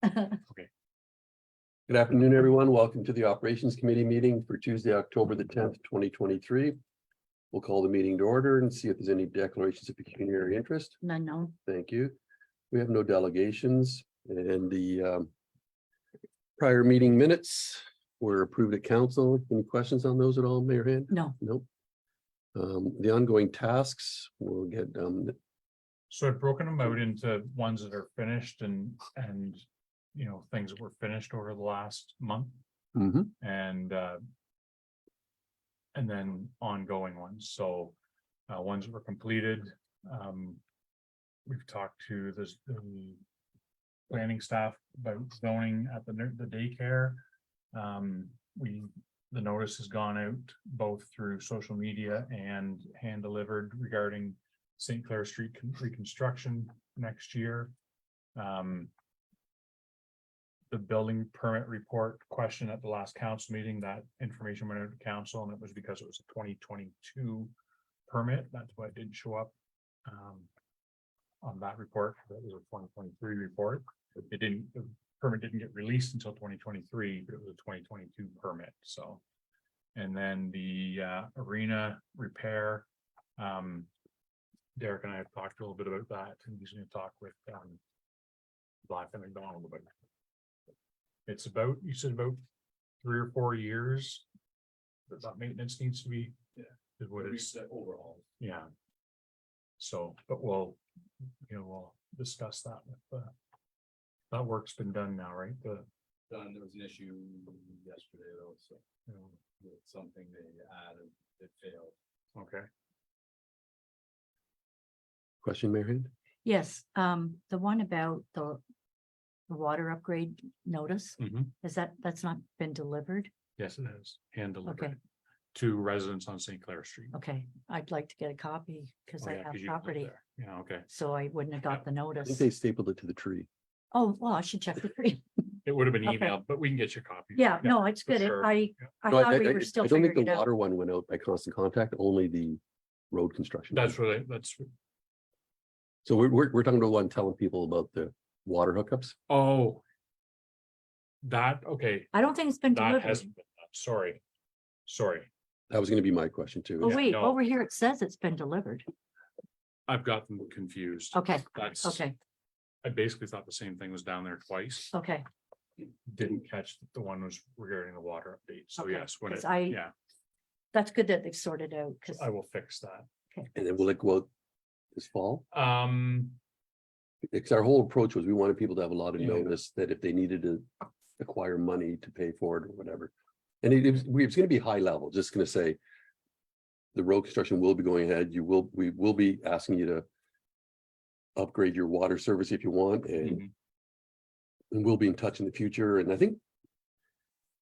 Good afternoon, everyone. Welcome to the Operations Committee meeting for Tuesday, October the 10th, 2023. We'll call the meeting to order and see if there's any declarations of pecuniary interest. None known. Thank you. We have no delegations, and the prior meeting minutes were approved at council. Any questions on those at all, Mayor Hand? No. Nope. The ongoing tasks will get So I've broken them out into ones that are finished and you know, things that were finished over the last month and then ongoing ones. So ones that were completed. We've talked to the planning staff about zoning at the daycare. The notice has gone out both through social media and hand delivered regarding St. Clair Street reconstruction next year. The building permit report question at the last council meeting, that information went out to council, and it was because it was a 2022 permit. That's why it didn't show up on that report. That was a 2023 report. The permit didn't get released until 2023, but it was a 2022 permit. So, and then the arena repair. Derek and I have talked a little bit about that, and he's going to talk with Black and McDonald about it. It's about, you said about 3 or 4 years that maintenance needs to be, is what it's overall. Yeah. So, but we'll discuss that with that work's been done now, right? There was an issue yesterday though, so with something they added, it failed. Okay. question, Mayor Hand? Yes, the one about the water upgrade notice, that's not been delivered? Yes, it is hand delivered Okay, to residents on St. Clair Street. okay. I'd like to get a copy because Oh, I yeah, have 'cause you live property, there. Yeah, okay. so I wouldn't have got the I think notice. they stapled it to the tree. Oh, well, I should check the tree. It would have been Okay. emailed, but we can get your copy. Yeah, no, it's for good. sure. I Yeah. No, thought we were still I don't think figuring the it out. water one went out by constant contact, only the road construction. That's really, that's, So we're talking about one telling people about the water hookups. oh. That, okay, I don't think it's been that delivered. hasn't been, done. Sorry. That was going to be my question too. Oh, yeah, wait, no. over here it says it's been delivered. I've got them confused. Okay, That's, okay, I basically thought the same thing was down there twice. okay. Didn't catch that the one was regarding the water update. So Okay, yes, when 'cause it, I- yeah, That's good that they've sorted out because, I will fix that. And then will it go out this fall? Because our whole approach was we wanted people to have a lot of Yeah. notice that if they needed to acquire money to pay for it or whatever. And it's going to be high level, just going to say the road construction will be going ahead. We will be asking you to upgrade your water service if you want, and we'll be in touch in the future. And I think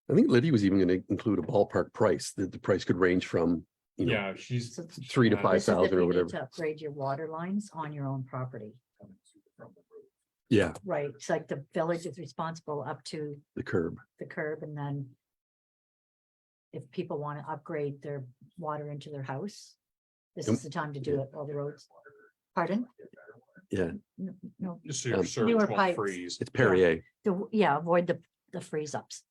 Lydia was even going to include a ballpark price, that the price could range from, Yeah, she's. So 3 to Yeah, 5,000 or whatever. To upgrade your water lines on your own property, Yeah, right? It's like the village is responsible up to the curb. the curb, and then if people want to upgrade their water into their house, this is the time to do it, all the roads. Pardon? Yeah, No, Just so your Um, service newer won't pipes. freeze. it's Perrier. yeah, avoid the freeze ups.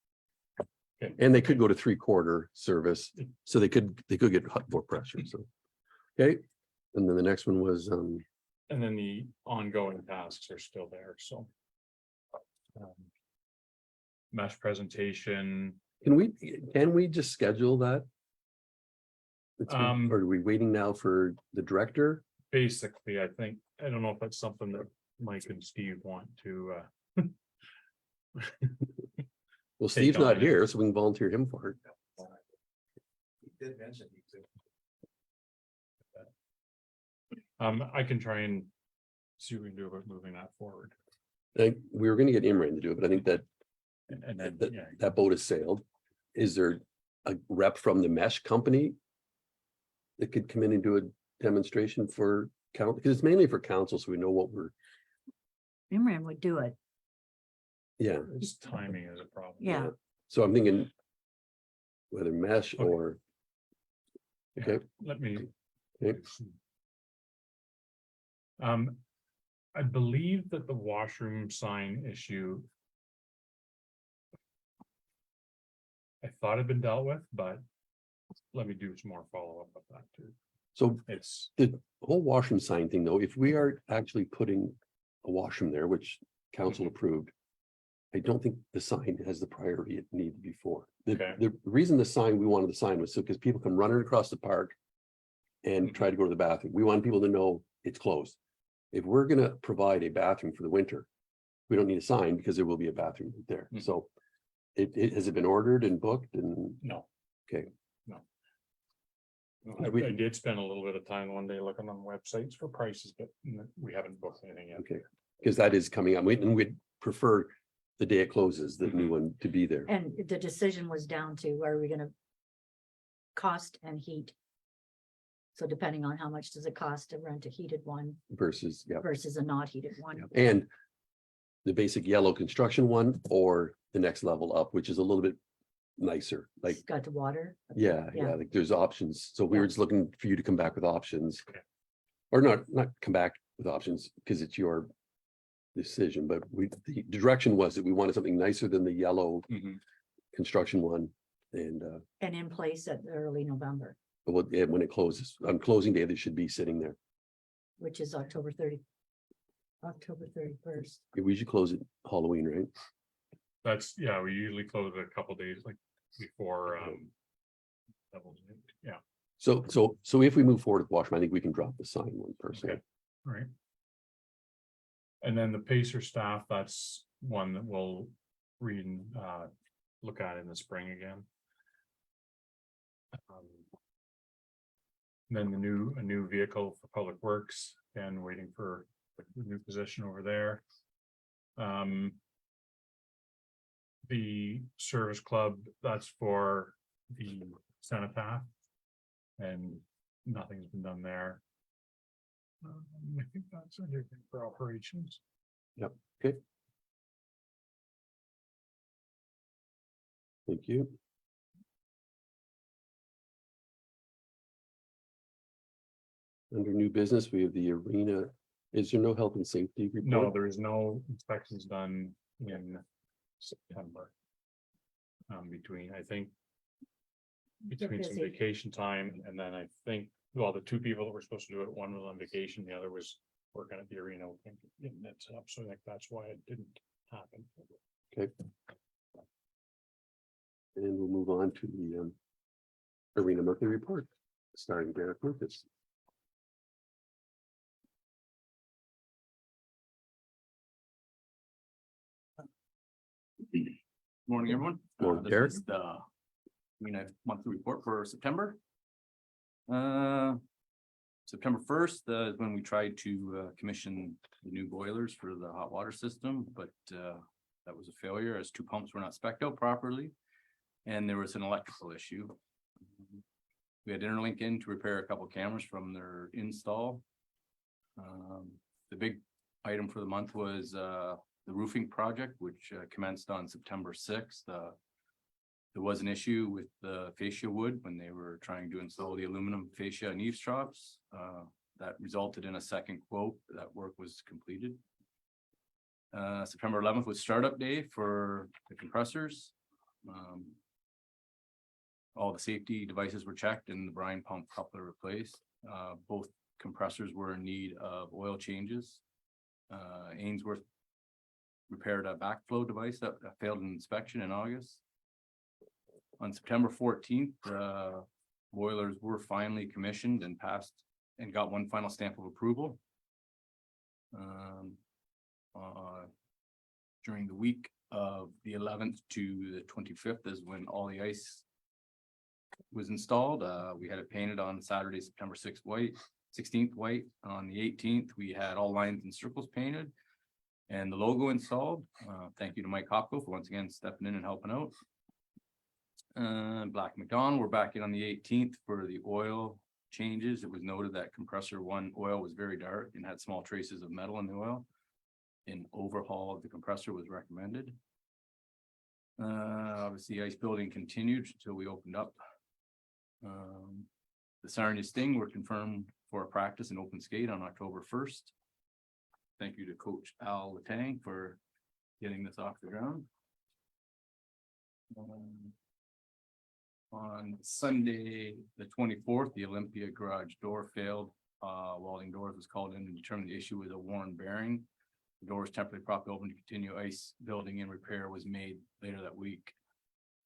And they could go to 3/4 service, so they could get more pressure, so. Okay, and then the next one was, And then the ongoing tasks are still there, so. Mesh presentation, can we just schedule that? Or are we waiting now for the director? basically, I think, I don't know if that's something that Mike and Steve want to, Well, Take Steve's not on it. here, so we can volunteer him for it. He did mention I can try and see what we can do about moving that forward. I think we were gonna get Imran to do it, but I think that And then, that, yeah, that boat has sailed. Is there a rep from the mesh company that could come in and do a demonstration for council? Because it's mainly for council, so we know what we're, Imran would do it. yeah. it's timing is a problem. Yeah. So I'm thinking whether mesh Okay. or, Yeah, okay, Let me. Okay. I believe that the washroom sign issue I thought had been dealt with, but let me do some more follow-up of that too. So It's, the whole washroom sign thing, though, if we are actually putting a washroom there, which council approved, I don't think the sign has the priority it needed before. Okay. The reason the sign, we wanted the sign was so because people come running across the park and Mhm. try to go to the bathroom. We want people to know it's closed. If we're gonna provide a bathroom for the winter, we don't need a sign because there will be a bathroom there. Mhm. So has it been ordered and booked and, no. okay, I We- I did spend a little bit of time one day looking on websites for prices, but we haven't booked anything yet. okay. Because that is coming up. And we'd prefer the day it closes, the new Mhm. one to be there And the decision was down to, are we gonna cost and heat? So depending on how much does it cost to rent a heated one versus, yeah. versus a not heated one. And the basic yellow construction one or the next level up, which is a little bit nicer, like, It's got the water. yeah, Yeah. like there's options. So we were Yeah. just looking for you to come back with options. Okay. Or not come back with options because it's your decision, but the direction was that we wanted something nicer than the yellow Mhm. construction one. And And in place at early November, when it closes, on closing day, they should be sitting there. which is October 31st. We should close it Halloween, right? That's, yeah, we usually close it a couple days like before, yeah, So if we move forward with Washburn, I think we can drop the sign one personally. Okay. all right. And then the Pacer staff, that's one that we'll read and look at in the spring again. Then a new vehicle for Public Works, and waiting for the new position over there. The service club, that's for the cenotaph. And nothing's been done there. I think that's everything for operations. Thank you. Under new business, we have the arena. Is there no health and safety No, report? there is no inspections done in September. Between, I think. Between some busy. vacation time, and then I think, well, the two people that were supposed to do it, one was on vacation, the other was working at the arena. Getting it set up, so like that's why it didn't happen. Okay. And we'll move on to the arena monthly report, starting Derek Lucas. Morning, everyone. Morning, This Derek. is the monthly report for September. September 1st is when we tried to commission the new boilers for the hot water system, but that was a failure as two pumps were not spec'd out properly. And there was an electrical issue. We had Interlink in to repair a couple cameras from their install. The big item for the month was the roofing project, which commenced on September 6th. There was an issue with the fascia wood when they were trying to install the aluminum fascia and eavesdrops. That resulted in a second quote. That work was completed. September 11th was startup day for the compressors. All the safety devices were checked and the brine pump coupler replaced. Both compressors were in need of oil changes. Ainsworth repaired a backflow device that failed an inspection in August. On September 14th, boilers were finally commissioned and passed and got one final stamp of approval. During the week of the 11th to the 25th is when all the ice was installed. We had it painted on Saturday, September 16th white. On the 18th, we had all lines and circles painted and the logo installed. Thank you to Mike Hopko for once again stepping in and helping out. Black McDonald, we're back in on the 18th for the oil changes. It was noted that compressor one oil was very dark and had small traces of metal in the oil. An overhaul of the compressor was recommended. Obviously, ice building continued until we opened up. The Sarnia Sting were confirmed for a practice and open skate on October 1st. Thank you to Coach Al Latang for getting this off the ground. On Sunday, the 24th, the Olympia garage door failed. Welding Doors was called in to determine the issue with a worn bearing. The door was temporarily propped open to continue ice building and repair was made later that week.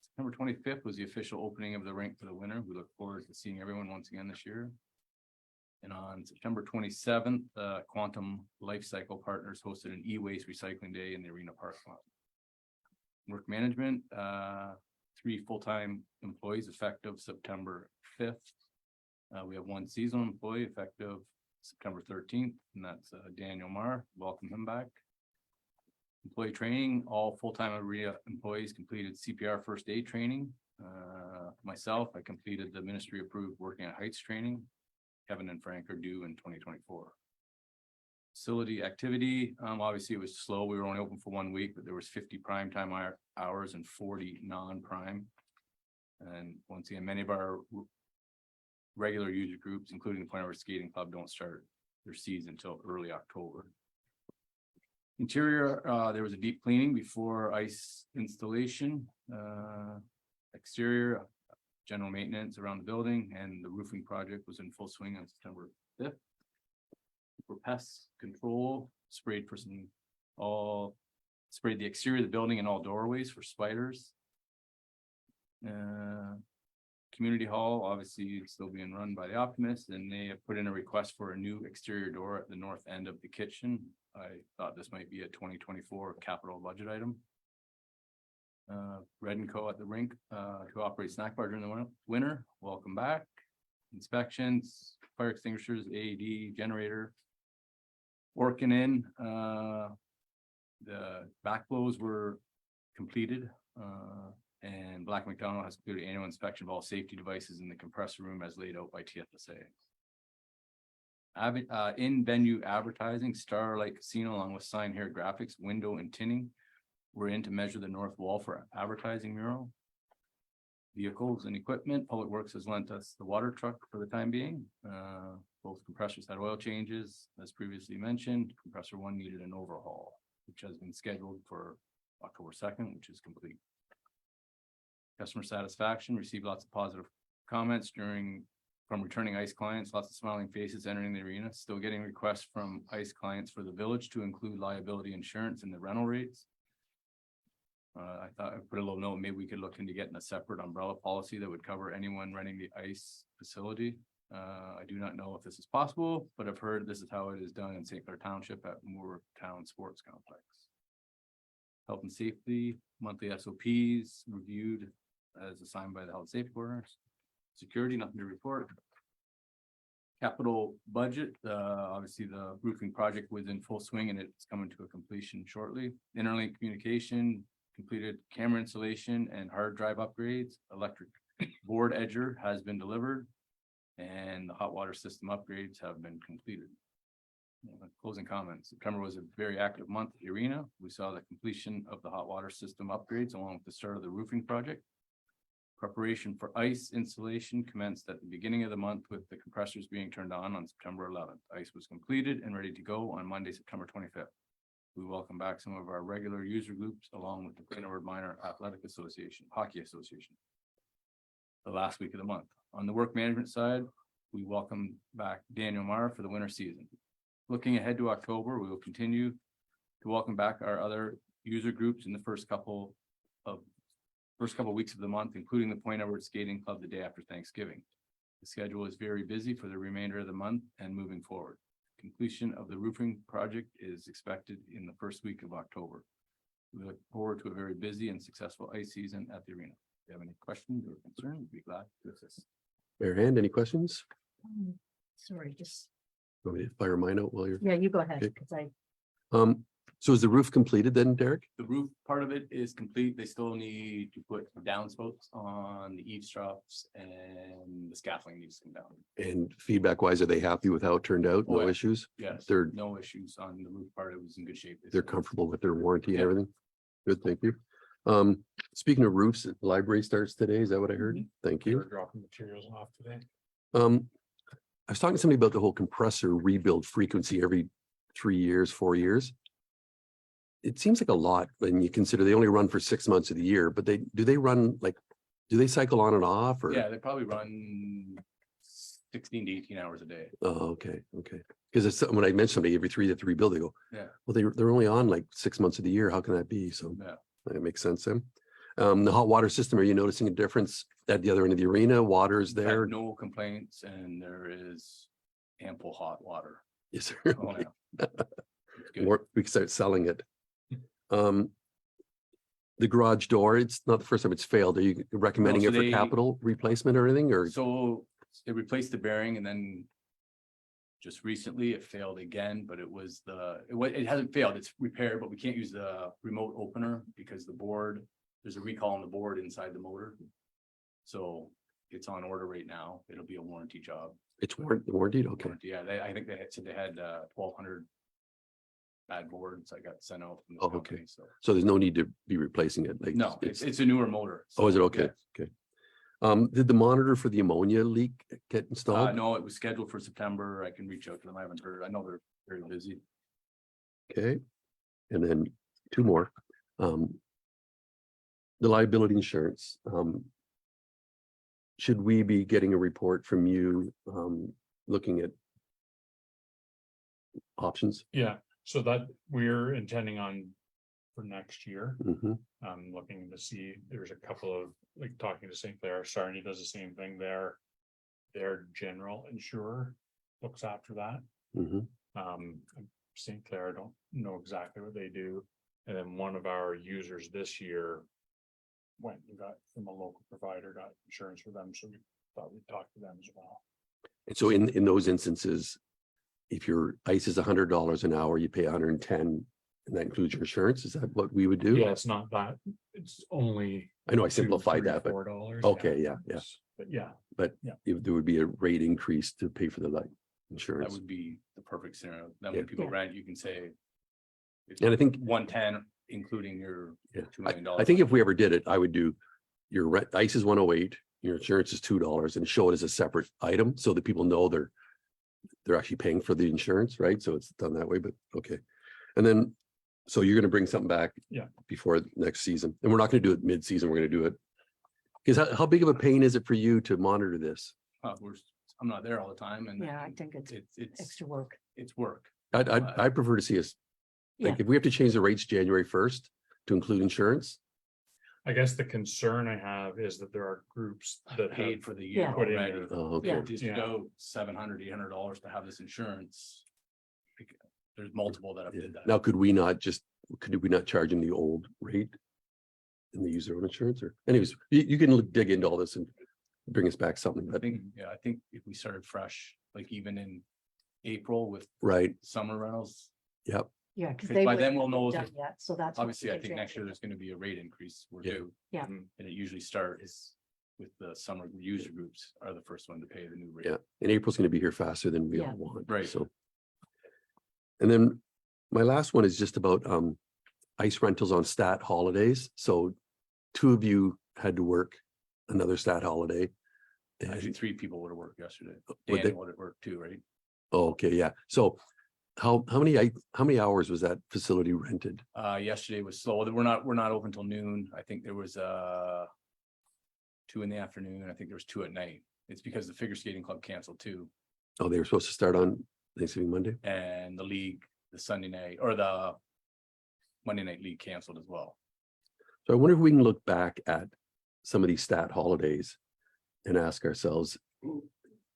September 25th was the official opening of the rink for the winter. We look forward to seeing everyone once again this year. And on September 27th, Quantum Life Cycle Partners hosted an e-waste recycling day in the arena parking lot. Work management, 3 full-time employees effective September 5th. We have 1 seasonal employee effective September 13th, and that's Daniel Marr. Welcome him back. Employee training, all full-time arena employees completed CPR first aid training. Myself, I completed the ministry approved working at heights training. Kevin and Frank are due in 2024. Facility activity, obviously it was slow. We were only open for 1 week, but there was 50 prime time hours and 40 non-prime. And once again, many of our regular user groups, including the Point River Skating Club, don't start their season until early October. Interior, there was a deep cleaning before ice installation. Exterior, general maintenance around the building, and the roofing project was in full swing on September 5th. For pest control, sprayed the exterior of the building and all doorways for spiders. Community hall, obviously still being run by the Optimist, and they have put in a request for a new exterior door at the north end of the kitchen. I thought this might be a 2024 capital budget item. Red and Co at the rink to operate snack bar during the winter. Welcome back. Inspections, fire extinguishers, AED generator. Working in, the backflows were completed, and Black McDonald has completed annual inspection of all safety devices in the compressor room as laid out by TFSA. In venue advertising, Starlight Casino, along with Sign Here Graphics, window and tinning, we're in to measure the north wall for advertising mural. Vehicles and equipment, Public Works has lent us the water truck for the time being. Both compressors had oil changes, as previously mentioned. Compressor 1 needed an overhaul, which has been scheduled for October 2nd, which is complete. Customer satisfaction, received lots of positive comments from returning ICE clients, lots of smiling faces entering the arena. Still getting requests from ICE clients for the village to include liability insurance in the rental rates. I thought I'd put a little note, maybe we could look into getting a separate umbrella policy that would cover anyone renting the ICE facility. I do not know if this is possible, but I've heard this is how it is done in St. Clair Township at Moore Town Sports Complex. Health and safety, monthly SOPs reviewed as assigned by the health and safety coordinators. Security, nothing to report. Capital budget, obviously the roofing project was in full swing and it's coming to a completion shortly. Interlink communication, completed camera installation and hard drive upgrades. Electric board edger has been delivered and the hot water system upgrades have been completed. Closing comments. September was a very active month at the arena. We saw the completion of the hot water system upgrades along with the start of the roofing project. Preparation for ice installation commenced at the beginning of the month with the compressors being turned on September 11th. Ice was completed and ready to go on Monday, September 25th. We welcome back some of our regular user groups along with the Point River Minor Athletic Association, Hockey Association. The last week of the month. On the work management side, we welcome back Daniel Marr for the winter season. Looking ahead to October, we will continue to welcome back our other user groups in the first couple weeks of the month, including the Point Edward Skating Club the day after Thanksgiving. The schedule is very busy for the remainder of the month and moving forward. Completion of the roofing project is expected in the first week of October. We look forward to a very busy and successful ice season at the arena. If you have any questions or concerns, we'd be glad to assist. Mayor Hand, any questions? Sorry, just, Want me to fire mine out while you're? yeah, you go ahead, Okay. because I, So is the roof completed then, Derek? The roof part of it is complete. They still need to put downspouts on the eavesdrops and the scaffolding needs to come down. And feedback wise, are they happy with how it turned out? Oh, No yeah. issues? Yes, They're- no issues on the roof part. It was in good shape. They They're said. comfortable with their warranty and Yeah. everything? Good, thank you. Speaking of roofs, the library starts today. Is that what I heard? Thank We're you. dropping materials off today. I was talking to somebody about the whole compressor rebuild frequency every 3 years, 4 years. It seems like a lot when you consider they only run for 6 months of the year, but do they run like do they cycle on and off or? Yeah, they probably run 16 to 18 hours a day. Oh, okay, okay. Because it's, when I mentioned somebody every 3 to rebuild, they go, Yeah. well, they're only on like 6 months of the year. How can that be? So Yeah. that makes sense then. The hot water system, are you noticing a difference at the other end of the arena? Water is Had there? no complaints and there is ample hot water. Is there? Oh, yeah. It's good. More, we can start selling it. The garage door, it's not the first time it's failed. Are you recommending so it for they- capital replacement or anything, or? So they replaced the bearing and then just recently it failed again, but it hasn't failed. It's repaired, but we can't use the remote opener because the board, there's a recall on the board inside the motor. So it's on order right now. It'll be a warranty job. It's warranted, okay. Warranty, yeah, I think said they had 1,200 bad boards that got sent out from the Oh, okay. company, so. So there's no need to be replacing it, like. No, it's a newer motor. Oh, is it so, okay? Okay. Did the monitor for the ammonia leak get yeah. installed? No, it was scheduled for September. I can reach out to them. I haven't heard. I know they're very busy. Okay. And then two more. The liability insurance. Should we be getting a report from you, looking at options? Yeah, so that we're intending on for next year. Mhm. Looking to see, there's a couple of, like, talking to St. Clair, Sarnia does the same thing there. Their general insurer looks after that. Mhm. St. Clair, I don't know exactly what they do. And then one of our users this year went and got from a local provider, got insurance for them, so we thought we'd talk to them as well. And so in those instances, if your ice is $100 an hour, you pay 110, and that includes your insurance. Is that what we would do? Yeah, it's not that, it's only. I know I simplified that, but $4. okay, yeah. But yeah, If there would be a rate increase to pay for the light That insurance. would be the perfect scenario. Then Yeah. when people Yeah. rent, you can say. And I think, 110, including your yeah, $2 million. I think if we ever did it, I would do your rent, ice is 108, your insurance is $2, and show it as a separate item so that people know they're actually paying for the insurance, right? So it's done that way, but okay. And then, so you're gonna bring something back. Yeah. Before next season, and we're not gonna do it mid-season, we're gonna do it. Because how big of a pain is it for you to monitor this? I'm not there all the time and. Yeah, I think it's It's extra work. it's work. I'd prefer to see us, like, if we have to change the rates January 1st to include insurance. I guess the concern I have is that there are groups that Paid have, for the year Yeah. Put in already. there. Oh, okay. Yeah. Just to go $700, $800 to have this insurance. There's multiple that have Yeah. did that. Now, could we not charge them the old rate? And they use their own insurance, or anyways, you can dig into all this and bring us back something, I but, think, I think if we started fresh, like even in April with right, summer rentals, yep, Yeah, because 'Cause they. by then wouldn't we'll have know done Yet, so that's. what obviously I we think next year did. there's gonna be a rate increase. We're Yeah. due. Yeah. Mhm. And it usually starts with the summer user groups are the first one to pay the new rate. yeah, and April's gonna be here faster than we all Yeah. want. Right. So. And then my last one is just about ice rentals on stat holidays. So two of you had to work another stat holiday. Actually, And, 3 people would have worked yesterday. Would they? Dan would have worked too, right? oh, okay, yeah. So how many hours was that facility rented? Yesterday was slow. We're not open till noon. I think there was 2 in the afternoon. I think there was 2 at night. It's because the figure skating club canceled too. Oh, they were supposed to start on Thanksgiving Monday? And the league, the Sunday night or the Monday night league canceled as well. So I wonder if we can look back at some of these stat holidays and ask ourselves,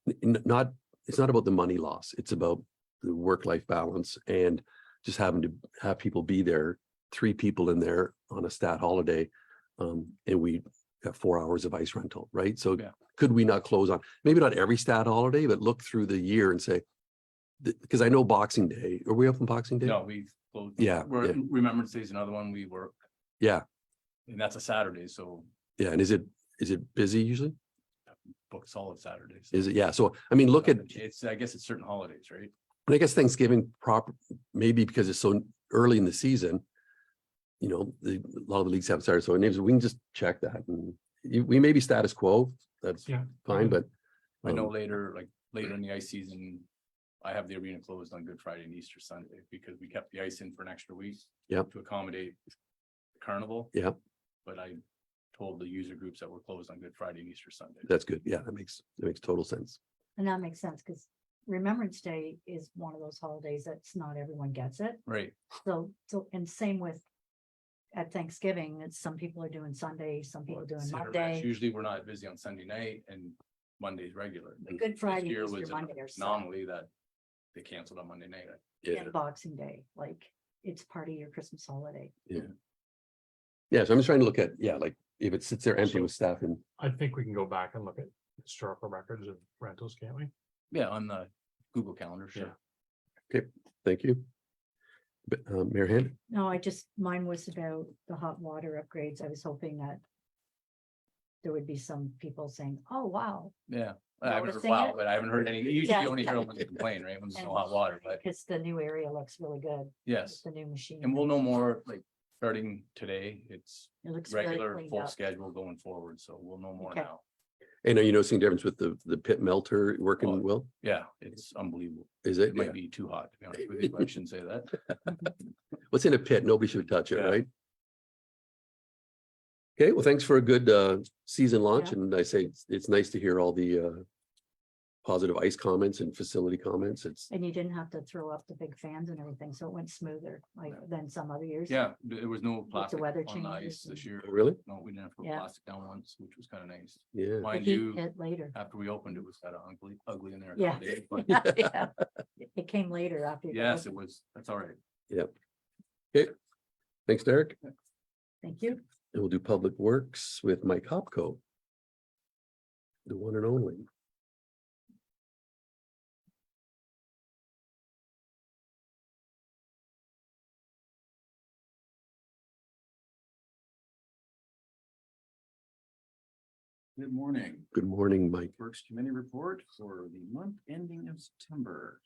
it's not about the money loss, it's about the work-life balance and just having to have people be there, 3 people in there on a stat holiday. And we got 4 hours of ice rental, right? So Yeah. could we not close on, maybe not every stat holiday, but look through the year and say, because I know Boxing Day, are we open Boxing Day? No, we closed. Yeah, We're, yeah. Remembrance Day is another one we work, Yeah, and that's a Saturday, so yeah. And is it busy usually? book solid Saturdays. Is it? Yeah. So, I mean, look at, It's, I guess it's certain holidays, right? and I guess Thanksgiving maybe because it's so early in the season, a lot of the leagues haven't started. So maybe we can just check that and we may be status quo. That's Yeah. fine, but. I know um, later in the ice season, I have the arena closed on Good Friday and Easter Sunday because we kept the ice in for an extra week. Yep. To accommodate the carnival. Yep. But I told the user groups that were closed on Good Friday and Easter Sunday. That's good. Yeah, that makes total sense. And that makes sense, because Remembrance Day is one of those holidays that's not everyone gets it. Right, So, and same with at Thanksgiving, it's some people are doing Sunday, some people are doing Center Ranch, Monday. usually we're not busy on Sunday night and Monday's regular. But Good Friday, This year Easter was Monday are set, anomaly that they canceled on Monday night. Yeah, and Boxing Day, like it's part of your Christmas holiday. yeah. Yeah, so I'm just trying to look at, yeah, like if it sits there empty So- with staff and, I think we can go back and look at historical records of rentals, can't we? Yeah, on the Google Calendar, sure. thank you. But, Mayor Hand, No, mine was about the hot water upgrades. I was hoping that there would be some people saying, oh, wow. Yeah, I haven't heard, Noticing wow, it? but I haven't heard any, usually Yeah, you only yeah. hear them when they complain, right, when there's no And- hot water, but Because the new area looks really good. yes. The new machine. And we'll know more, like, starting today, it's It looks really regular, cleaned full up. schedule going forward, so we'll know more Okay. now. and are you noticing a difference with the pit melter Oh, working well? Yeah, it's unbelievable. Is It it? might Yeah. be too hot, to be honest with you, but I shouldn't say that. What's in a pit? Nobody should touch it, Yeah. right? Okay, well, thanks for a good season launch, Yeah. and I say it's nice to hear all the positive ice comments and facility comments. It's, And you didn't have to throw up the big fans and everything, so it went smoother, like than some other years. Yeah, there was no plastic weather on the ice changes this and- year. oh, really? No, we didn't have to put Yeah. plastic down once, which was kind of nice. Yeah. The Mind heat you, hit later. after we opened, it was kind of ugly in there. a Yeah. couple days, but Yeah. It came later after. you got yes, it open. was, that's all right. Thanks, Derek. Thank you. And we'll do Public Works with Mike Hopko. The one and only. Good morning. Good morning, Mike. Works Committee report for the month ending of September.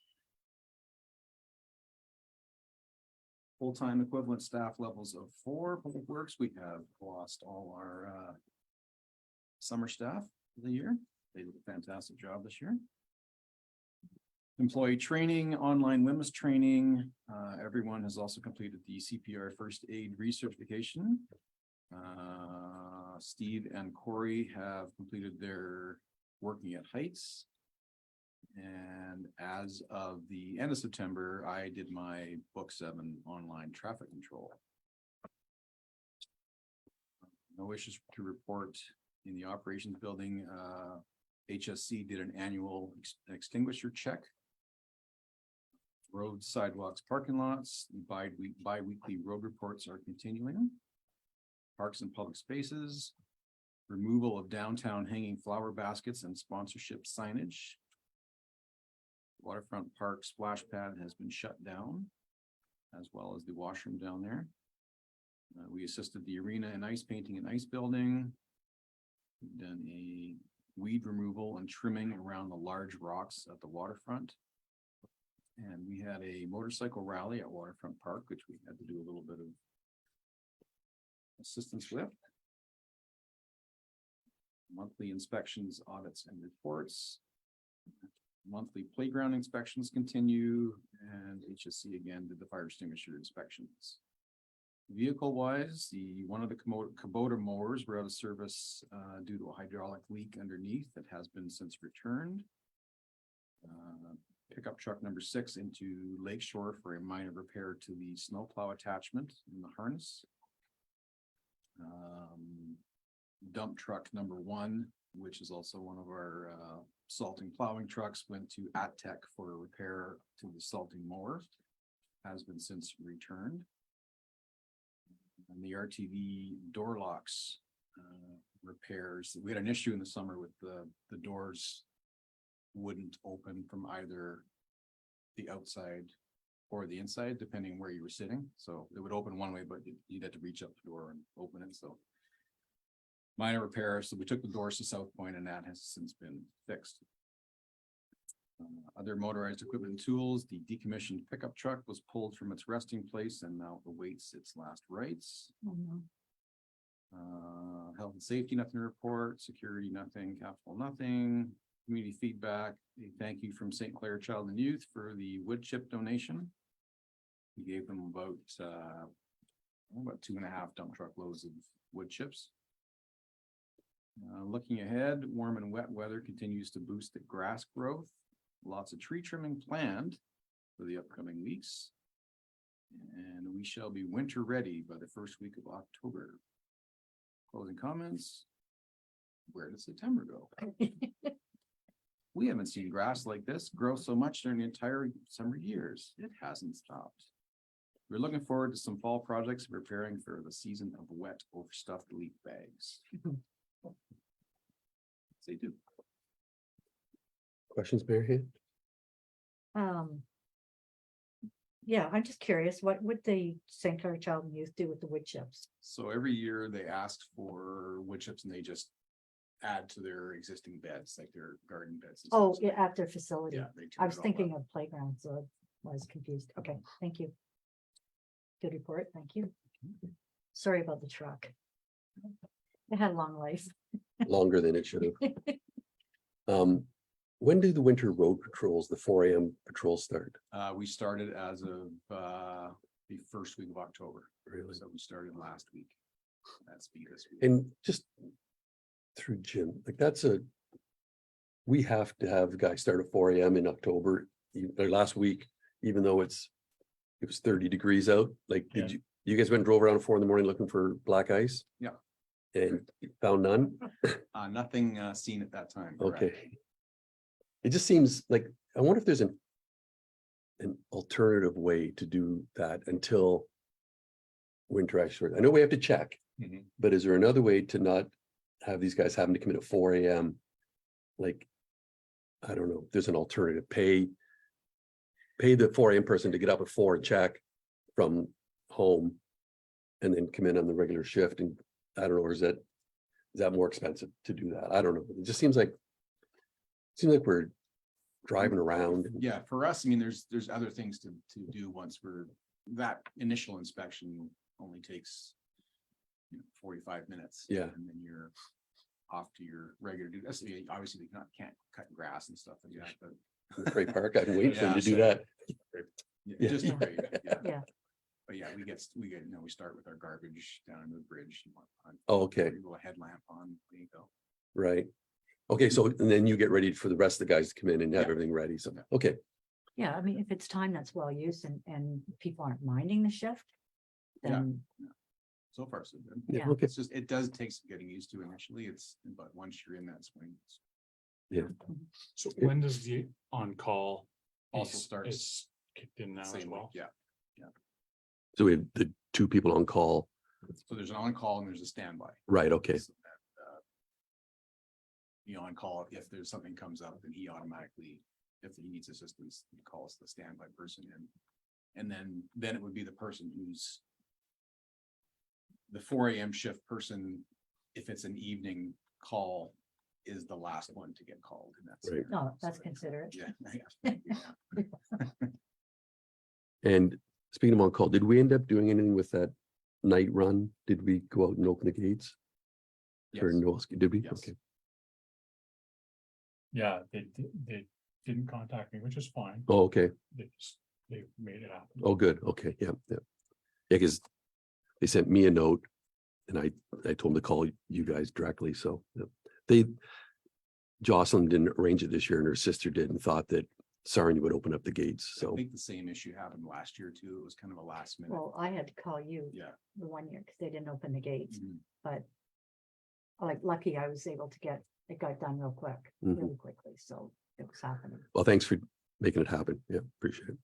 Full-time equivalent staff levels of 4. Public Works, we have lost all our summer staff for the year. They did a fantastic job this year. Employee training, online WMIS training. Everyone has also completed the CPR first aid recertification. Steve and Corey have completed their working at heights. And as of the end of September, I did my book 7 online traffic control. No issues to report in the operations building. HSC did an annual extinguisher check. Roads, sidewalks, parking lots, bi-weekly road reports are continuing. Parks and public spaces, removal of downtown hanging flower baskets and sponsorship signage. Waterfront Park splash pad has been shut down, as well as the washroom down there. We assisted the arena in ice painting and ice building. We've done a weed removal and trimming around the large rocks at the waterfront. And we had a motorcycle rally at Waterfront Park, which we had to do a little bit of assistance with. Monthly inspections, audits, and reports. Monthly playground inspections continue, and HSC again did the fire extinguisher inspections. Vehicle wise, one of the Kubota mowers were out of service due to a hydraulic leak underneath that has been since returned. Pickup truck number 6 into Lakeshore for a minor repair to the snowplow attachment in the harness. Dump truck number 1, which is also one of our salting plowing trucks, went to AtTech for a repair to the salting mower. Has been since returned. And the RTV door locks repairs. We had an issue in the summer with the doors wouldn't open from either the outside or the inside, depending where you were sitting. So it would open one way, but you'd have to reach up the door and open it. So minor repair. So we took the doors to South Point, and that has since been fixed. Other motorized equipment and tools, the decommissioned pickup truck was pulled from its resting place and now awaits its last rites. Oh, no. Health and safety, nothing to report. Security, nothing. Capital, nothing. Community feedback, a thank you from St. Clair Child and Youth for the wood chip donation. We gave them about 2.5 dump truck loads of wood chips. Looking ahead, warm and wet weather continues to boost the grass growth. Lots of tree trimming planned for the upcoming weeks. And we shall be winter ready by the first week of October. Closing comments. Where did September go? We haven't seen grass like this grow so much during the entire summer years. It hasn't stopped. We're looking forward to some fall projects, preparing for the season of wet overstuffed leaf bags. They do. Questions, Mary Ann? Yeah, I'm just curious, what would the St. Clair Child and Youth do with the wood chips? So every year they ask for wood chips and they just add to their existing beds, like their garden beds. and Oh, stuff. yeah, at their facility. Yeah. they I turn was it all thinking up. of playground, so I was confused. Okay, thank you. Good report, thank you. Sorry about the truck. It had a long life. Longer than it should have. When do the winter road patrols, the 4 AM patrols start? We started as of the first week of October. Really? So we started last week. That's be this week. And just through Jim, like we have to have guys start at 4 AM in October, or last week, even though it was 30 degrees out. Like, did you guys went and drove around at 4 in the morning looking for black ice? Yeah. And found none? Nothing seen at that time. correct. Okay. It just seems like, I wonder if there's an alternative way to do that until winter actually, I know we have to check, Mhm. but is there another way to not have these guys having to come in at 4 AM? Like, I don't know, there's an alternative, pay the 4 AM person to get up at 4 and check from home and then come in on the regular shift, and I don't know, or is that more expensive to do that? I don't know. It just seems like we're driving around. Yeah, for us, I mean, there's other things to do once that initial inspection only takes 45 minutes. Yeah. And then you're off to your regular duty. Obviously, they can't cut grass and stuff like that, but Great Park, I can wait for them to do Yeah, that. yeah, just Yeah. great, yeah. Yeah. But yeah, we start with our garbage down into the bridge. Oh, okay, We go a headlamp on, there you go. right. Okay, so, and then you get ready for the rest of the guys to come in and have Yeah. everything ready, so, Yeah. okay, Yeah, I mean, if it's time that's well used and people aren't minding the shift, Yeah. then So far, so good. yeah, Yeah. okay, It's just, it does take some getting used to initially. But once you're in that swing, it's So when does the on-call Also piece starts is kicked in now as same way, well? yeah. so we have the 2 people on call, So there's an on-call and there's a standby. right, okay, So that, The on-call, if there's something comes up, then he automatically, if he needs assistance, he calls the standby person in. And then it would be the person who's the 4 AM shift person, if it's an evening call, is the last one to get called. And that's. Right. no, that's considerate. Yeah. Yeah. and speaking of on call, did we end up doing anything with that night run? Did we go out and open the gates? Or Yes. no, did we? Yes. Okay, Yeah, they didn't contact me, which is fine. oh, okay, They made it happen. oh, good, okay, yeah, yeah. Yeah, because they sent me a note and I told them to call you guys directly, so yeah. Jocelyn didn't arrange it this year and her sister did and thought that Sarnia would open up the gates, I so, think the same issue happened last year too. It was kind of a last minute. Well, I had to call you Yeah. the one year because they didn't open the gates, Mhm. but like lucky I was able to it got done real quick, Mhm. really quickly, so it was happening. well, thanks for making it happen, yeah, appreciate it.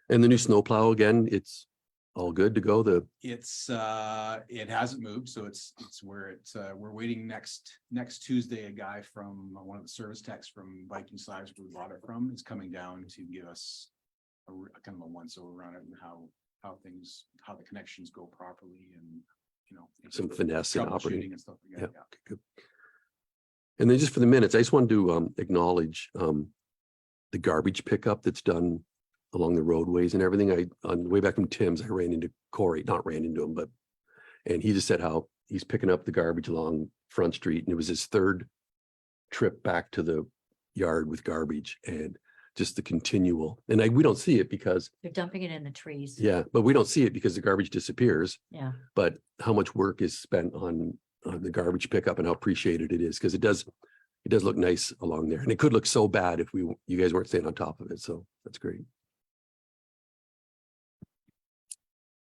And the new snowplow again, it's all good to go, It hasn't moved, so it's where we're waiting next Tuesday. A guy from one of the service techs from Viking Sides, where we bought it from, is coming down to give us a kind of a once over on it and how the connections go properly and, some finesse in operating. troubleshooting and stuff like Yeah, that. okay, good. And then just for the minutes, I just wanted to acknowledge the garbage pickup that's done along the roadways and everything. On the way back from Tim's, I ran into Corey, not ran into him, and he just said how he's picking up the garbage along Front Street, and it was his 3rd trip back to the yard with garbage, and just the continual, and we don't see it because, They're dumping it in the trees. yeah, but we don't see it because the garbage disappears, Yeah, but how much work is spent on on the garbage pickup and how appreciated it is, because it does look nice along there, and it could look so bad if you guys weren't staying on top of it, so that's great.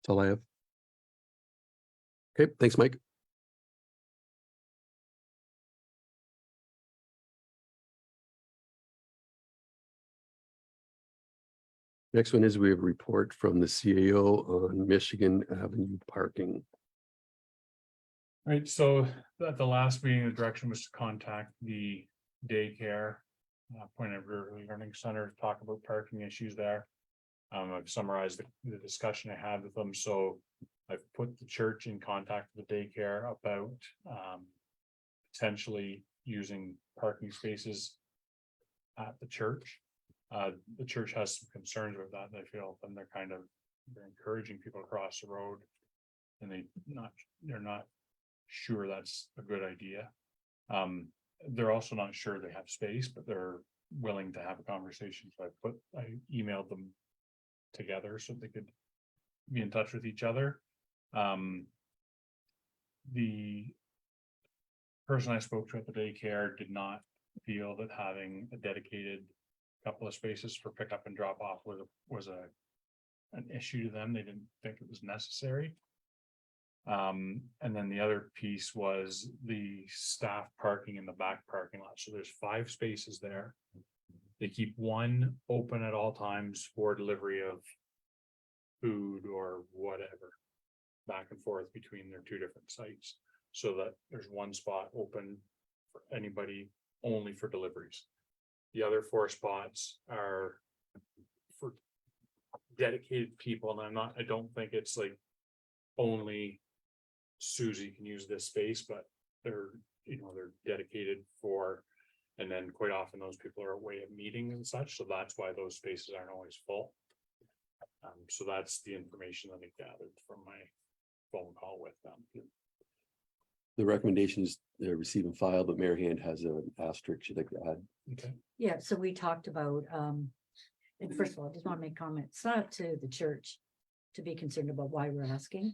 That's all I have. Okay, thanks, Mike. Next one is we have a report from the CAO on Michigan Avenue parking. Right, so at the last meeting, the direction was to contact the daycare. Point of Early Learning Center, to talk about parking issues there. I've summarized the discussion I had with them, so I've put the church in contact with the daycare about potentially using parking spaces at the church. The church has some concerns with that, they feel, and they're encouraging people across the road. And they're not sure that's a good idea. They're also not sure they have space, but they're willing to have a conversation. So I emailed them together so they could be in touch with each other. The person I spoke to at the daycare did not feel that having a dedicated couple of spaces for pickup and drop off was an issue to them. They didn't think it was necessary. And then the other piece was the staff parking in the back parking lot. So there's 5 spaces there. They keep one open at all times for delivery of food or whatever, back and forth between their 2 different sites, so that there's one spot open for anybody, only for deliveries. The other 4 spots are for dedicated people, and I don't think it's like only Susie can use this space, but they're dedicated for, and then quite often those people are away at meetings and such, so that's why those spaces aren't always full. So that's the information that I gathered from my phone call with them. The recommendations receive and file, but Mary Hand has an asterisk she'd like to add. Okay. Yeah, so we talked about, and first of all, I just want to make comments, it's not up to the church to be concerned about why we're asking.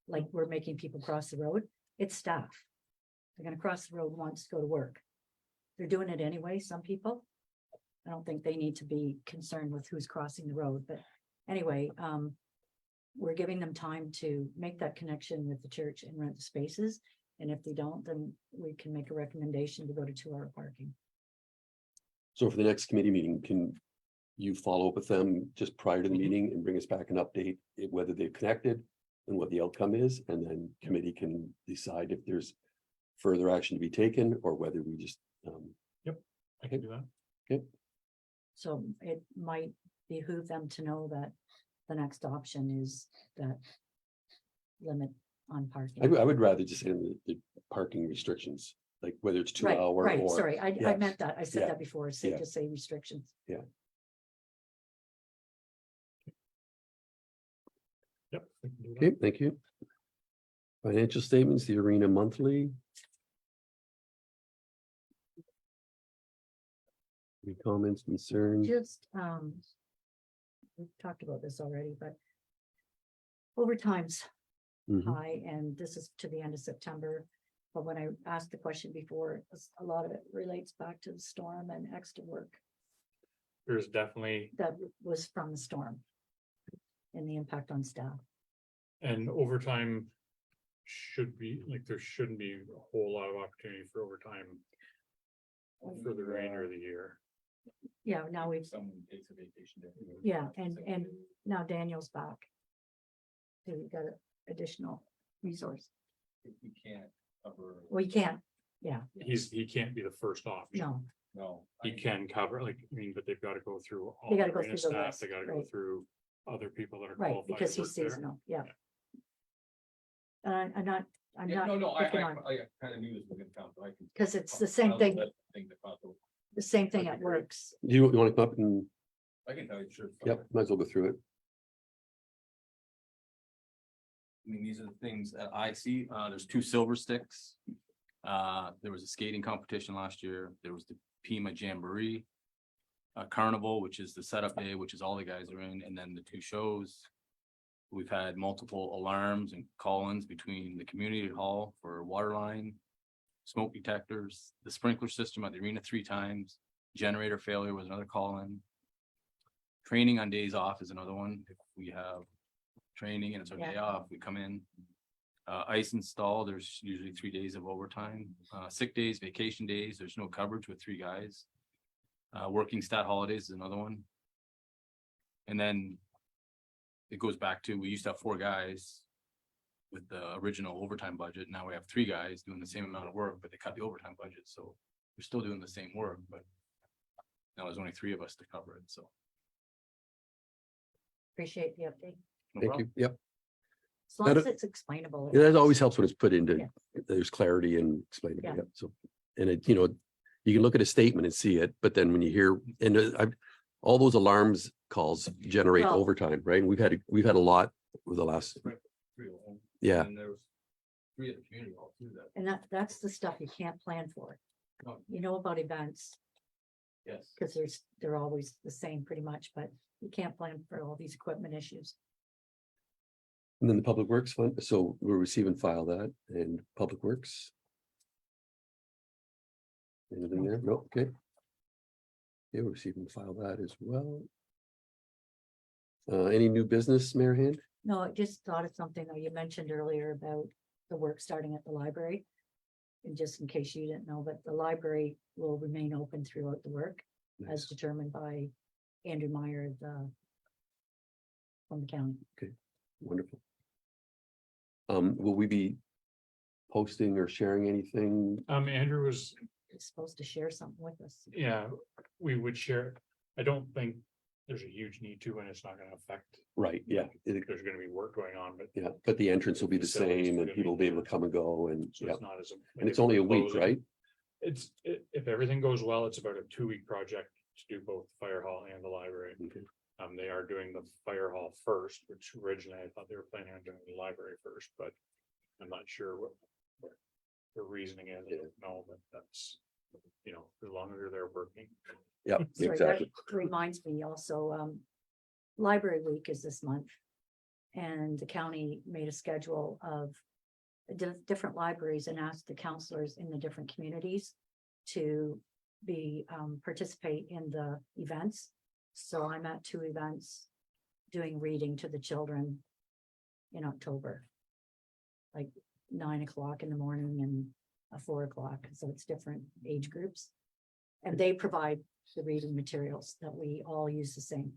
Like, we're making people cross the road, it's staff. They're gonna cross the road once to go to work. They're doing it anyway, some people. I don't think they need to be concerned with who's crossing the road, but anyway, we're giving them time to make that connection with the church and rent the spaces. And if they don't, then we can make a recommendation to go to 2-hour parking. So for the next committee meeting, can you follow up with them just prior to the Mhm. meeting and bring us back an update, whether they've connected and what the outcome is, and then committee can decide if there's further action to be taken or whether we just, I can do that. So it might behoove them to know that the next option is that limit on parking. I would rather just say the parking restrictions, like whether it's 2 Right, hour right, or. sorry, I yeah. meant that, I said Yeah. that before, say, Yeah. just say restrictions. Yep. I can do that. Okay, thank you. Financial statements, the Arena Monthly. Any comments, concerns? Just, we've talked about this already, but overtime's Mhm. high, and this is to the end of September. But when I asked the question before, a lot of it relates back to the storm and extra work There's definitely, that was from the storm and the impact on staff. and overtime should be, like, there shouldn't be a whole lot of opportunity for overtime for the remainder of the year. Yeah, now we've, Someone takes a vacation day. yeah, and now Daniel's back. So we got an additional resource. We can't cover. We can't, He can't be the first option. no, No. He can cover, like, I mean, but they've got to go through all They the gotta go arena through the staff, list, they gotta go right. through other people that are right, qualified because to he's work there. seasonal, yeah. Yeah. I'm not Yeah, no, I picking on, kind of knew this was gonna come, so I can. because it's the same thing, the same thing That'd at be great. works. You want to come up and, I can tell you, sure. yep, might as well go through it. I mean, these are the things that I see. There's 2 silver sticks. There was a skating competition last year. There was the Pima Jamboree. Carnival, which is the setup day, which is all the guys are in, and then the 2 shows. We've had multiple alarms and call-ins between the community hall for water line, smoke detectors, the sprinkler system at the arena 3 times, generator failure was another call-in. Training on days off is another one. If we have training and it's our day Yeah. off, we come in. Ice install, there's usually 3 days of overtime. Sick days, vacation days, there's no coverage with 3 guys. Working stat holidays is another one. And then it goes back to, we used to have 4 guys with the original overtime budget. Now we have 3 guys doing the same amount of work, but they cut the overtime budget. So we're still doing the same work, but now there's only 3 of us to cover it. So. Appreciate the update. no Thank problem. you. Yep. As long That- as it's explainable. Yeah, that always helps when it's put into, Yeah. there's clarity and explainable. Yeah. Yep. So, and it, you know, you can look at a statement and see it, but then when you hear, and all those alarms calls generate Well- overtime, right? And we've had a lot over the last, 3 of them. yeah. And there was 3 at the community hall too that. And that's the stuff you can't plan for. No. You know about events, Yes. because they're always the same pretty much, but you can't plan for all these equipment issues. And then the Public Works Fund, so we'll receive and file that, and Public Works. Anything there? No, okay. Yeah, we'll receive and file that as well. Any new business, Mayor Hand? No, I just thought of something that you mentioned earlier about the work starting at the library. And just in case you didn't know, but the library will remain open throughout the work as Nice. determined by Andrew Meyer, from the county. Wonderful. Will we be posting or sharing anything? Andrew was, Is supposed to share something with us. yeah, we would share. I don't think there's a huge need to, and it's not gonna affect. Right, yeah, There's gonna be work going on, but yeah, but the entrance will be the Facilities same are and gonna people will be be able to there. come and go and, so yeah. it's not as. And it's only a week, closing. right? If everything goes well, it's about a 2-week project to do both the fire hall and the library. Okay. They are doing the fire hall first, which originally I thought they were planning on doing the library first, but I'm not sure what the reasoning is. I don't know, but that's, you know, as long as they're working. Yeah, Sorry, exactly. that reminds me also, Library Week is this month. And the county made a schedule of different libraries and asked the counselors in the different communities to be, participate in the events. So I'm at 2 events doing reading to the children in October. Like 9 o'clock in the morning and 4 o'clock, so it's different age groups. And they provide the reading materials that we all use the same.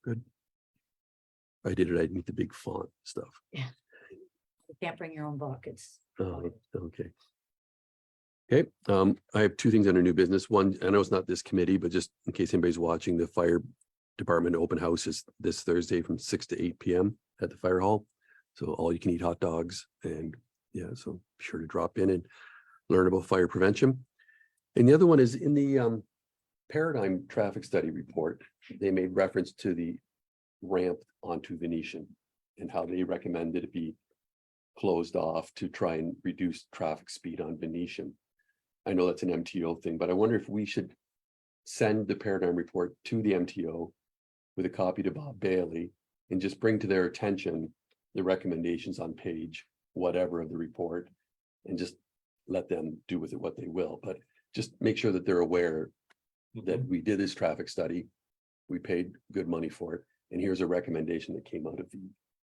Good. If I did it, I'd need the big font stuff. You can't bring your own book, it's. Oh, okay. Okay, I have 2 things under new business. One, I know it's not this committee, but just in case anybody's watching, the fire department open house is this Thursday from 6 to 8 PM at the fire hall. So all you can eat hot dogs and yeah, so be sure to drop in and learn about fire prevention. And the other one is in the paradigm traffic study report, they made reference to the ramp onto Venetian and how they recommended it be closed off to try and reduce traffic speed on Venetian. I know that's an MTO thing, but I wonder if we should send the paradigm report to the MTO with a copy to Bob Bailey and just bring to their attention the recommendations on page whatever of the report and just let them do with it what they will, but just make sure that they're aware that we did this traffic study. We paid good money for it, and here's a recommendation that came out of the,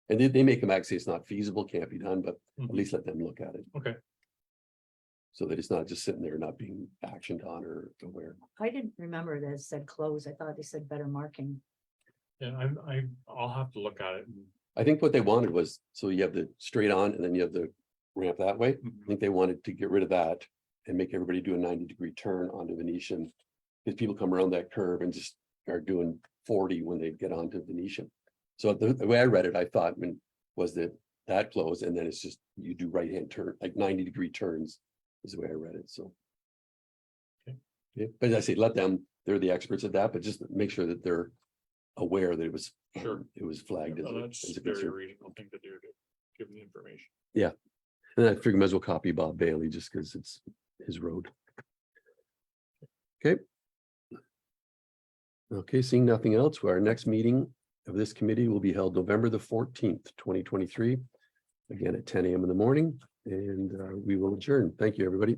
and they make them actually, it's not feasible, can't be done, but at least let them look at it. Okay. So that it's not just sitting there not being actioned on or aware. I didn't remember that it said close. I thought they said better marking. Yeah, I'll have to look at it. I think what they wanted was, so you have the straight on and then you have the ramp that way. I think they wanted to get rid of that and make everybody do a 90-degree turn onto Venetian. Because people come around that curve and just are doing 40 when they get onto Venetian. So the way I read it, I thought was that close and then it's just, you do right-hand turn, like 90-degree turns is the way I read it, so. Okay. Yeah, but as I say, let them, they're the experts at that, but just make sure that they're aware that it was. Sure. It was flagged as Well, a that's as a a very concern. reasonable thing to do to give them the information. And I figure might as well copy Bob Bailey just because it's his road. Okay. Okay, seeing nothing else, our next meeting of this committee will be held November the 14th, 2023. Again, at 10 a.m. in the morning, and we will adjourn. Thank you, everybody.